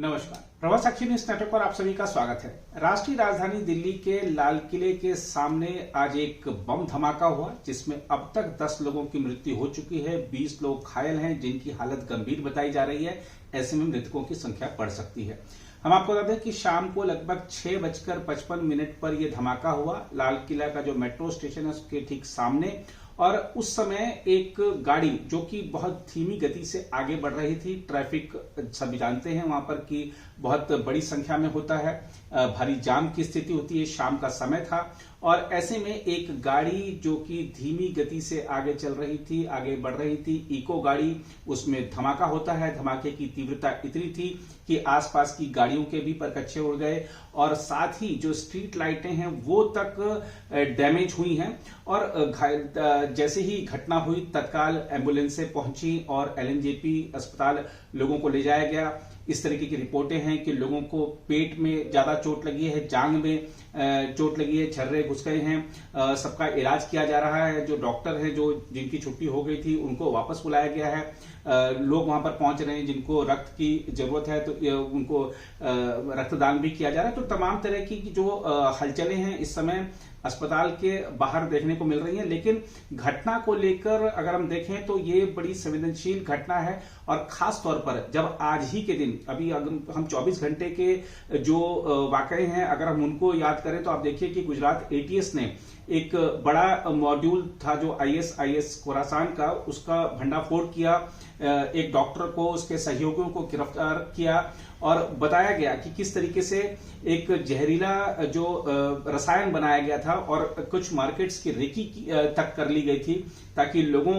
नमस्कार, प्रवास साक्षी news network पर आप सभी का स्वागत है। राष्ट्रीय राजधानी दिल्ली के लाल किले के सामने आज एक बम धमाका हुआ, जिसमें अब तक 10 लोगों की मृत्यु हो चुकी है। 20 लोग घायल हैं, जिनकी हालत गंभीर बताई जा रही है। ऐसे में मृतकों की संख्या बढ़ सकती है। हम आपको बता दें कि शाम को लगभग 6:55 पर यह धमाका हुआ। लाल किला का जो मेट्रो स्टेशन है उसके ठीक सामने, और उस समय एक गाड़ी जो कि बहुत धीमी गति से आगे बढ़ रही थी। ट्रैफिक सभी जानते हैं वहां पर कि बहुत बड़ी संख्या में होता है, भारी जाम की स्थिति होती है। शाम का समय था और ऐसे में एक गाड़ी जो कि धीमी गति से आगे चल रही थी, आगे बढ़ रही थी, इको गाड़ी, उसमें धमाका होता है। धमाके की तीव्रता इतनी थी कि आसपास की गाड़ियों के भी परकच्चे उड़ गए और साथ ही जो स्ट्रीट लाइटें हैं वो तक डैमेज हुई हैं। और जैसे ही घटना हुई तत्काल एम्बुलेंसें पहुंची और एलएनजेपी अस्पताल लोगों को ले जाया गया। इस तरीके की रिपोर्टें हैं कि लोगों को पेट में ज्यादा चोट लगी है, जांग में चोट लगी है, छर्रे घुस गए हैं। सबका इलाज किया जा रहा है। जो डॉक्टर हैं जो जिनकी छुट्टी हो गई थी उनको वापस बुलाया गया है। लोग वहां पर पहुंच रहे हैं जिनको रक्त की जरूरत है तो उनको रक्तदान भी किया जा रहा है। तो तमाम तरह की जो हलचलें हैं इस समय अस्पताल के बाहर देखने को मिल रही हैं। लेकिन घटना को लेकर अगर हम देखें तो ये बड़ी संवेदनशील घटना है, और खास तौर पर जब आज ही के दिन, अभी अगर हम 24 घंटे के जो वाकये हैं अगर हम उनको याद करें तो आप देखिए कि गुजरात एटीएस ने एक बड़ा मॉड्यूल था जो आईएसआईएस खोरासान का, उसका भंडाफोड़ किया। एक डॉक्टर को, उसके सहयोगियों को गिरफ्तार किया और बताया गया कि किस तरीके से एक जहरीला जो रसायन बनाया गया था और कुछ मार्केट्स की रेकी तक कर ली गई थी ताकि लोगों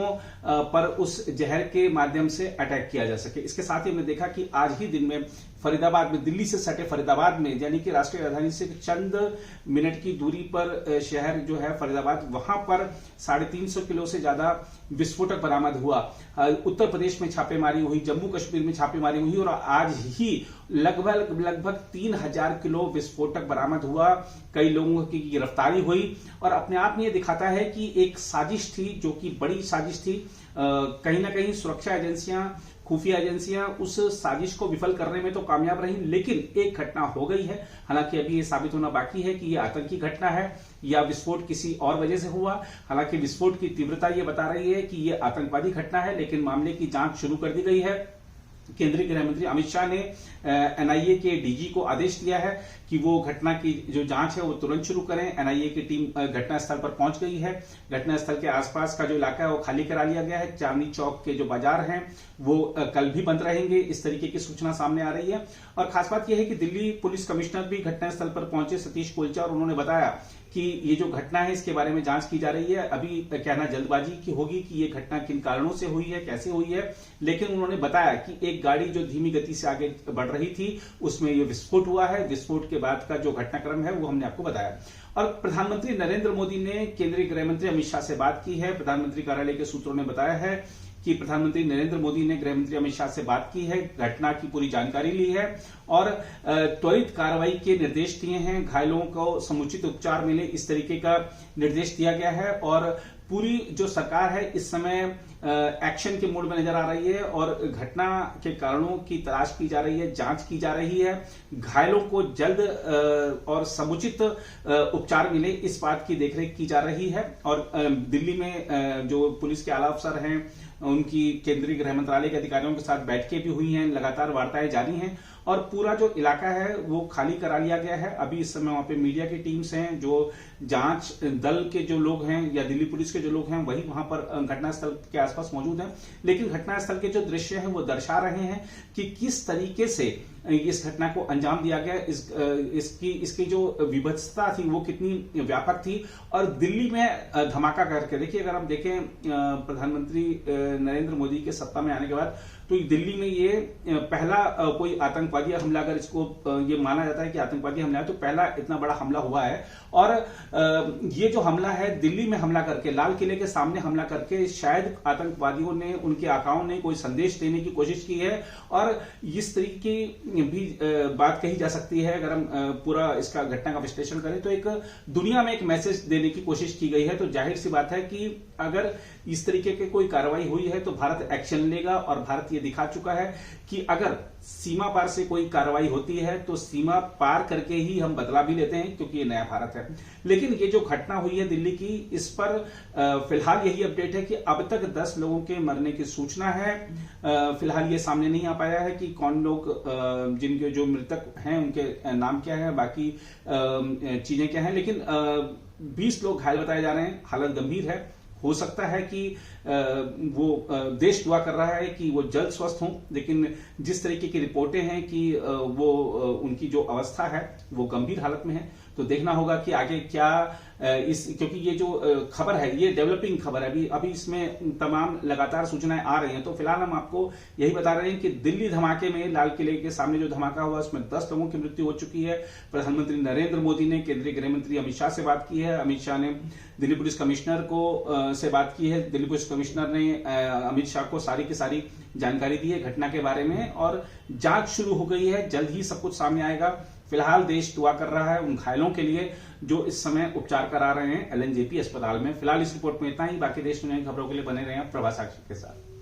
पर उस जहर के माध्यम से अटैक किया जा सके। इसके साथ ही हमने देखा कि आज ही दिन में फरीदाबाद में, दिल्ली से सटे फरीदाबाद में, यानी कि राष्ट्रीय राजधानी से चंद मिनट की दूरी पर शहर जो है फरीदाबाद, वहां पर 350 किलो से ज्यादा विस्फोटक बरामद हुआ। उत्तर प्रदेश में छापेमारी हुई, जम्मू कश्मीर में छापेमारी हुई और आज ही लगभग 3000 किलो विस्फोटक बरामद हुआ। कई लोगों की गिरफ्तारी हुई और अपने आप में यह दिखाता है कि एक साजिश थी, जो कि बड़ी साजिश थी। कहीं ना कहीं सुरक्षा एजेंसियां, खुफिया एजेंसियां उस साजिश को विफल करने में तो कामयाब रही, लेकिन एक घटना हो गई है। हालांकि अभी ये साबित होना बाकी है कि ये आतंकी घटना है या विस्फोट किसी और वजह से हुआ। हालांकि विस्फोट की तीव्रता ये बता रही है कि ये आतंकवादी घटना है, लेकिन मामले की जांच शुरू कर दी गई है। केंद्रीय गृह मंत्री अमित शाह ने एनआईए के डीजी को आदेश दिया है कि वो घटना की जो जांच है वो तुरंत शुरू करें। एनआईए की टीम घटनास्थल पर पहुंच गई है। घटनास्थल के आसपास का जो इलाका है वो खाली करा लिया गया है। चांदनी चौक के जो बाजार हैं वो कल भी बंद रहेंगे, इस तरीके की सूचना सामने आ रही है। और खास बात यह है कि दिल्ली पुलिस कमिश्नर भी घटनास्थल पर पहुंचे, सतीश कोलचा, और उन्होंने बताया कि ये जो घटना है इसके बारे में जांच की जा रही है। अभी कहना जल्दबाजी की होगी कि ये घटना किन कारणों से हुई है, कैसे हुई है, लेकिन उन्होंने बताया कि एक गाड़ी जो धीमी गति से आगे बढ़ रही थी उसमें ये विस्फोट हुआ है। विस्फोट के बाद का जो घटनाक्रम है वो हमने आपको बताया। और प्रधानमंत्री नरेंद्र मोदी ने केंद्रीय गृह मंत्री अमित शाह से बात की है। प्रधानमंत्री कार्यालय के सूत्रों ने बताया है कि प्रधानमंत्री नरेंद्र मोदी ने गृह मंत्री अमित शाह से बात की है, घटना की पूरी जानकारी ली है और त्वरित कार्रवाई के निर्देश दिए हैं। घायलों को समुचित उपचार मिले, इस तरीके का निर्देश दिया गया है। और पूरी जो सरकार है इस समय एक्शन के मोड में नजर आ रही है और घटना के कारणों की तलाश की जा रही है, जांच की जा रही है। घायलों को जल्द और समुचित उपचार मिले, इस बात की देखरेख की जा रही है। और दिल्ली में जो पुलिस के आला अफसर हैं उनकी केंद्रीय गृह मंत्रालय के अधिकारियों के साथ बैठकें भी हुई हैं, लगातार वार्ताएं जारी हैं और पूरा जो इलाका है वो खाली करा लिया गया है। अभी इस समय वहां पे मीडिया की टीम्स हैं, जो जांच दल के जो लोग हैं या दिल्ली पुलिस के जो लोग हैं वही वहां पर घटनास्थल के आसपास मौजूद हैं। लेकिन घटनास्थल के जो दृश्य हैं वो दर्शा रहे हैं कि किस तरीके से इस घटना को अंजाम दिया गया। इसकी जो विभत्सता थी वो कितनी व्यापक थी। और दिल्ली में धमाका करके देखिए, अगर हम देखें प्रधानमंत्री नरेंद्र मोदी के सत्ता में आने के बाद तो दिल्ली में ये पहला कोई आतंकवादी हमला, अगर इसको ये माना जाता है कि आतंकवादी हमला है, तो पहला इतना बड़ा हमला हुआ है। और ये जो हमला है दिल्ली में हमला करके, लाल किले के सामने हमला करके, शायद आतंकवादियों ने, उनके आकाओं ने कोई संदेश देने की कोशिश की है। और इस तरीके की भी बात कही जा सकती है, अगर हम पूरा इसका घटना का विश्लेषण करें तो एक दुनिया में एक मैसेज देने की कोशिश की गई है। तो जाहिर सी बात है कि अगर इस तरीके की कोई कार्रवाई हुई है तो भारत एक्शन लेगा, और भारत ये दिखा चुका है कि अगर सीमा पार से कोई कार्रवाई होती है तो सीमा पार करके ही हम बदला भी लेते हैं, क्योंकि ये नया भारत है। लेकिन ये जो घटना हुई है दिल्ली की, इस पर फिलहाल यही अपडेट है कि अब तक 10 लोगों के मरने की सूचना है। फिलहाल ये सामने नहीं आ पाया है कि कौन लोग, जिनके जो मृतक हैं उनके नाम क्या है, बाकी चीजें क्या हैं, लेकिन 20 लोग घायल बताए जा रहे हैं, हालत गंभीर है। हो सकता है कि वो देश दुआ कर रहा है कि वो जल्द स्वस्थ हों, लेकिन जिस तरीके की रिपोर्टें हैं कि वो उनकी जो अवस्था है वो गंभीर हालत में है, तो देखना होगा कि आगे क्या क्योंकि ये जो खबर है ये डेवलपिंग खबर है, अभी इसमें तमाम लगातार सूचनाएं आ रही हैं। तो फिलहाल हम आपको यही बता रहे हैं कि दिल्ली धमाके में, लाल किले के सामने जो धमाका हुआ उसमें 10 लोगों की मृत्यु हो चुकी है। प्रधानमंत्री नरेंद्र मोदी ने केंद्रीय गृह मंत्री अमित शाह से बात की है। अमित शाह ने दिल्ली पुलिस कमिश्नर को से बात की है। दिल्ली पुलिस कमिश्नर ने अमित शाह को सारी की सारी जानकारी दी है घटना के बारे में, और जांच शुरू हो गई है। जल्द ही सब कुछ सामने आएगा। फिलहाल देश दुआ कर रहा है उन घायलों के लिए जो इस समय उपचार करा रहे हैं LNJP अस्पताल में। फिलहाल इस रिपोर्ट में इतना ही। बाकी देश दुनिया की खबरों के लिए बने रहे हैं प्रभास साक्षी के साथ।